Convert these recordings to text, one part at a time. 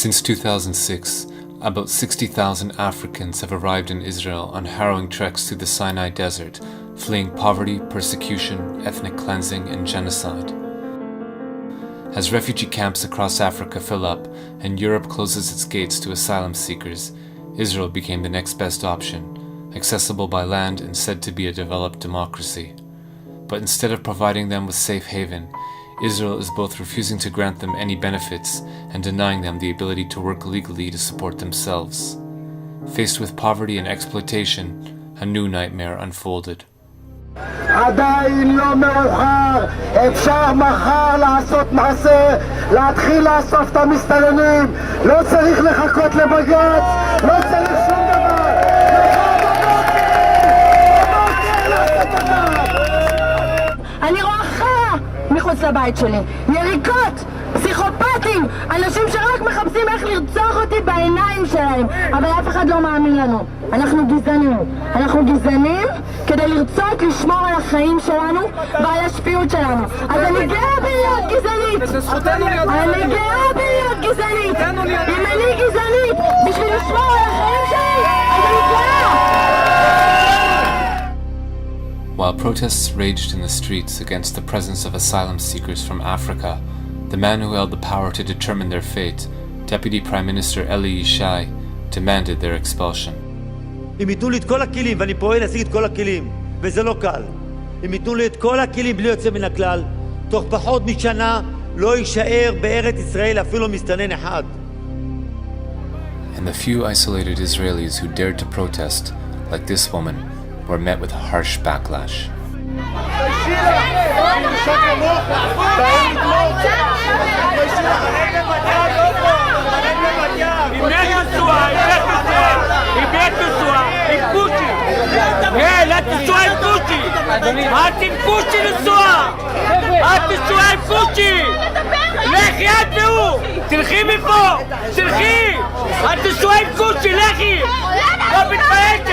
Since 2006, about 60,000 Africans have arrived in Israel on harrowing treks through the Sinai Desert, fleeing poverty, persecution, ethnic cleansing, and genocide. As refugee camps across Africa fill up and Europe closes its gates to asylum seekers, Israel became the next best option, accessible by land and said to be a developed democracy. But instead of providing them with safe haven, Israel is both refusing to grant them any benefits and denying them the ability to work legally to support themselves. Faced with poverty and exploitation, a new nightmare unfolded. עדיין לא מאוחר, אפשר מחר לעשות מעשה, להתחיל לאסוף את המסתננים, לא צריך לחכות לבג"ץ, לא צריך שום דבר. אני רואה חרא מחוץ לבית שלי, יריקות, פסיכופטים, אנשים שרק מחפשים איך לרצוח אותי בעיניים שלהם, אבל אף אחד לא מאמין לנו. אנחנו גזענים כדי לרצות לשמור על החיים שלנו ועל השפיות שלנו. אז אני גאה בלהיות גזענית, אם אני גזענית בשביל לשמור על החיים שלי, אז אני גאה. While protests raged in the streets against the presence of asylum seekers from Africa, the man who held the power to determine their fate, Deputy Prime Minister Eli Yishai, demanded their expulsion. אם ייתנו לי את כל הכלים, ואני פועל להשיג את כל הכלים, וזה לא קל. אם ייתנו לי את כל הכלים בלי יוצא מן הכלל, תוך פחות משנה לא יישאר בארץ ישראל אפילו מסתנן אחד. And the few isolated Israelis who dared to protest, like this woman, were met with harsh backlash. לכי את והוא! תלכי מפה! תלכי! את תשוע עם קושי, לכי! לא מתביישת!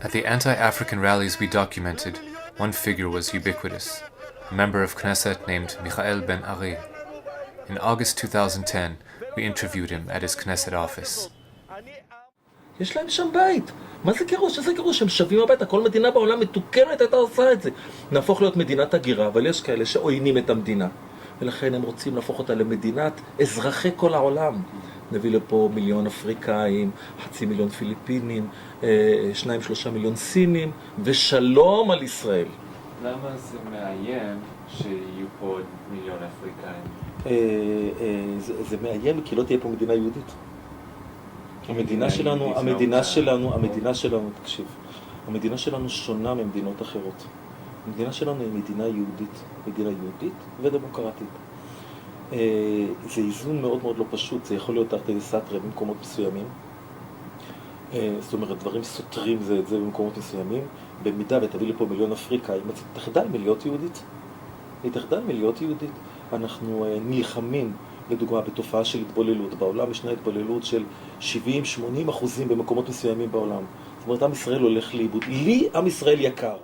At the anti-African rallies we documented, one figure was ubiquitous, a member of Knesset named Michael Ben Ari. In August 2010, we interviewed him at his Knesset office. יש להם שם בית. מה זה גירוש? איזה גירוש? הם שווים הביתה. כל מדינה בעולם מתוקנת הייתה עושה את זה. נהפוך להיות מדינת הגירה, אבל יש כאלה שעוינים את המדינה. ולכן הם רוצים להפוך אותה למדינת אזרחי כל העולם. נביא לפה 1,000,000 אפריקאים, 500,000 פיליפינים, 2-3 מיליון סינים, ושלום על ישראל. למה זה מאיים שיהיו פה 1,000,000 אפריקאים? זה מאיים כי לא תהיה פה מדינה יהודית. המדינה שלנו, תקשיב, המדינה שלנו שונה ממדינות אחרות. המדינה שלנו היא מדינה יהודית ודמוקרטית. זה איזון מאוד מאוד לא פשוט, זה יכול להיות תרתי סתרי במקומות מסוימים. זאת אומרת, דברים סותרים זה את זה במקומות מסוימים. במידה ותביא לפה 1,000,000 אפריקאים, תחדל מלהיות יהודית. אנחנו נלחמים, לדוגמה, בתופעה של התבוללות. בעולם ישנה התבוללות של 70-80% במקומות מסוימים בעולם. זאת אומרת, עם ישראל הולך לאיבוד. לי עם ישראל יקר.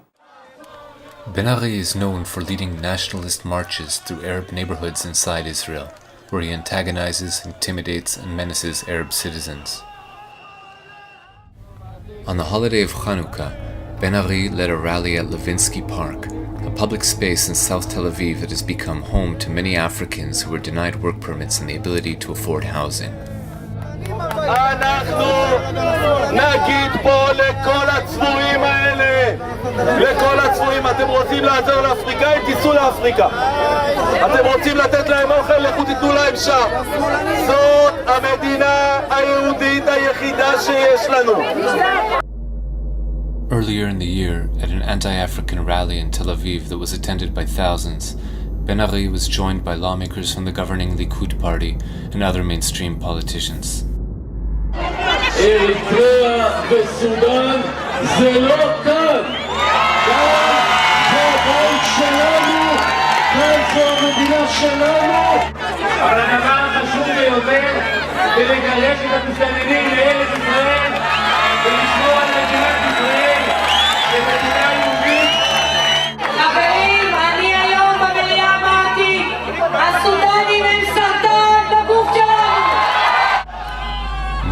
Ben Ari is known for leading nationalist marches through Arab neighborhoods inside Israel, where he antagonizes, intimidates, and menaces Arab citizens. On the holiday of Chanukah, Ben Ari led a rally at Levinsky Park, a public space in South Tel Aviv that has become home to many Africans who were denied work permits and the ability to afford housing. אנחנו נגיד פה לכל הצבועים האלה, אתם רוצים לעזור לאפריקאים, תיסעו לאפריקה. אתם רוצים לתת להם אוכל, לכו תיתנו להם שם. זאת המדינה היהודית היחידה שיש לנו. Earlier in the year, at an anti-African rally in Tel Aviv that was attended by thousands, Ben Ari was joined by lawmakers from the governing Likud party and other mainstream politicians. אריתריאה וסודאן זה לא כאן. זה הבית שלנו, כאן זו המדינה שלנו. אבל הדבר החשוב ביותר זה לגרש את המסתננים לארץ ישראל ולשמור על מדינת ישראל כמדינה יהודית. חברים, אני היום במליאה אמרתי, הסודנים הם סרטן בגוף שלנו.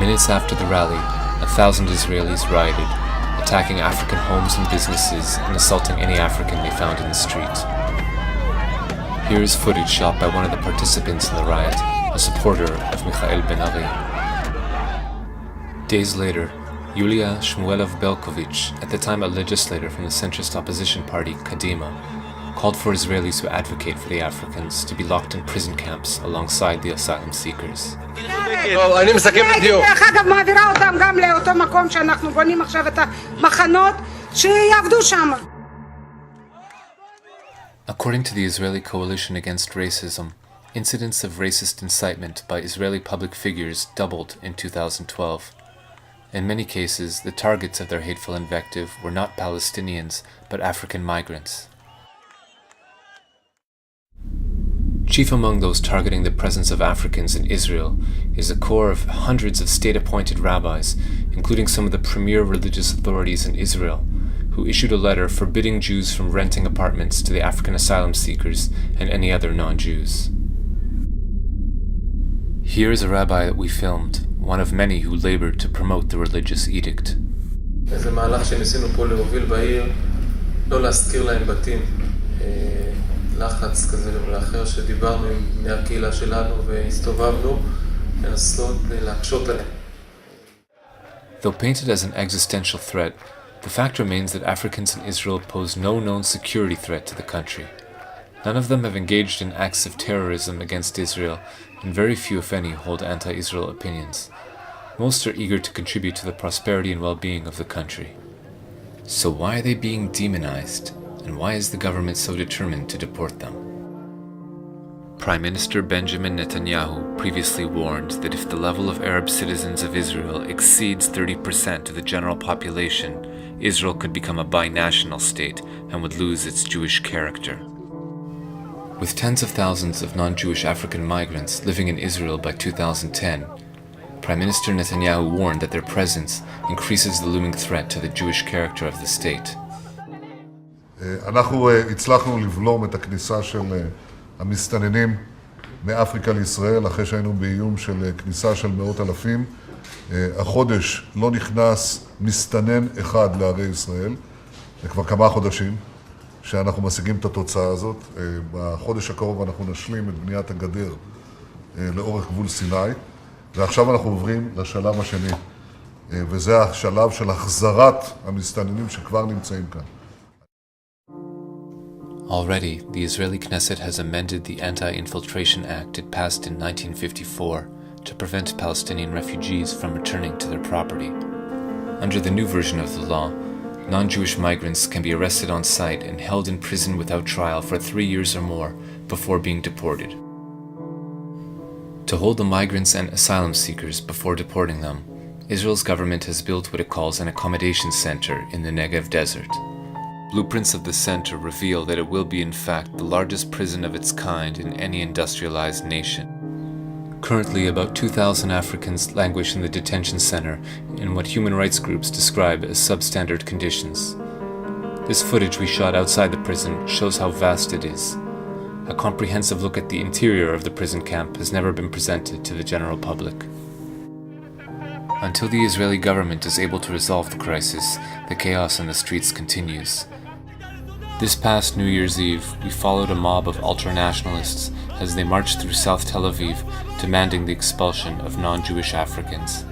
Minutes after the rally, 1,000 Israelis rioted, attacking African homes and businesses and assaulting any African they found in the street. Here is footage shot by one of the participants in the riot, a supporter of Michael Ben-Ari. Days later, Yulia Shmuelov-Belkovich, at the time a legislator from the centrist opposition party Kadima, called for Israelis who advocate for the Africans to be locked in prison camps alongside the asylum seekers. אני מסכם בדיוק. דרך אגב, מעבירה אותם גם לאותו מקום שאנחנו בונים עכשיו את המחנות, שיעבדו שם. According to the Israeli Coalition Against Racism, incidents of racist incitement by Israeli public figures doubled in 2012. In many cases, the targets of their hateful invective were not Palestinians, but African migrants. Chief among those targeting the presence of Africans in Israel is a corps of hundreds of state-appointed rabbis, including some of the premier religious authorities in Israel, who issued a letter forbidding Jews from renting apartments to the African asylum seekers and any other non-Jews. Here is a rabbi that we filmed, one of many who labored to promote the religious edict. זה מהלך שניסינו פה להוביל בעיר, לא להזכיר להם בתים, לחץ כזה ולאחר שדיברנו עם בני הקהילה שלנו והסתובבנו, לנסות להקשות עליהם. Though painted as an existential threat, the fact remains that Africans in Israel pose no known security threat to the country. None of them have engaged in acts of terrorism against Israel, and very few, if any, hold anti-Israel opinions. Most are eager to contribute to the prosperity and well-being of the country. So why are they being demonized, and why is the government so determined to deport them? Prime Minister Benjamin Netanyahu previously warned that if the level of Arab citizens of Israel exceeds 30% of the general population, Israel could become a binational state and would lose its Jewish character. With tens of thousands of non-Jewish African migrants living in Israel by 2010, Prime Minister Netanyahu warned that their presence increases the looming threat to the Jewish character of the state. אנחנו הצלחנו לבלום את הכניסה של המסתננים מאפריקה לישראל, אחרי שהיינו באיום של כניסה של מאות אלפים. החודש לא נכנס מסתנן אחד לערי ישראל, זה כבר כמה חודשים שאנחנו משיגים את התוצאה הזאת. בחודש הקרוב אנחנו נשלים את בניית הגדר לאורך גבול סיני, ועכשיו אנחנו עוברים לשלב השני, וזה השלב של החזרת המסתננים שכבר נמצאים כאן. Already, the Israeli Knesset has amended the Anti-Infiltration Act it passed in 1954 to prevent Palestinian refugees from returning to their property. Under the new version of the law, non-Jewish migrants can be arrested on site and held in prison without trial for 3 years or more before being deported. To hold the migrants and asylum seekers before deporting them, Israel's government has built what it calls an accommodation center in the Negev desert. Blueprints of the center reveal that it will be in fact the largest prison of its kind in any industrialized nation. Currently, about 2,000 Africans languish in the detention center in what human rights groups describe as substandard conditions. This footage we shot outside the prison shows how vast it is. A comprehensive look at the interior of the prison camp has never been presented to the general public. Until the Israeli government is able to resolve the crisis, the chaos in the streets continues. This past New Year's Eve, we followed a mob of ultra-nationalists as they marched through South Tel Aviv, demanding the expulsion of non-Jewish Africans.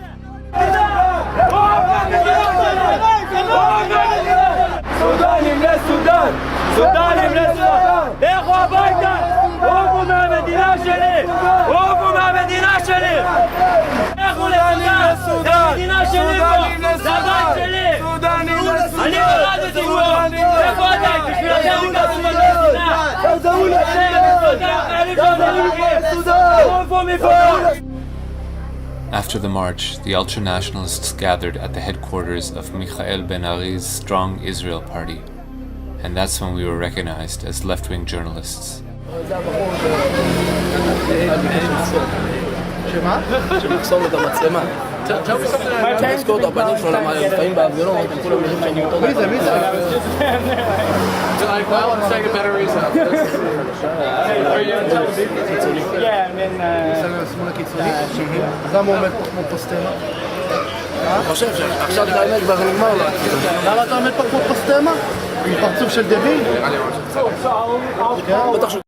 After the march, the ultra-nationalists gathered at the headquarters of Michael Ben-Ari's Strong Israel Party, and that's when we were recognized as left-wing journalists. שמה? שמחסום את המצלמה. תזכור את הפנים שלו, למה לפעמים בהפגנות, הם כולם יודעים שאני אותו דבר. מי זה? אז למה הוא עומד פה כמו פוסטמה? אני חושב שעכשיו את האמת כבר נגמר לו. למה אתה עומד פה כמו פוסטמה? עם פרצוף של דביל? בטח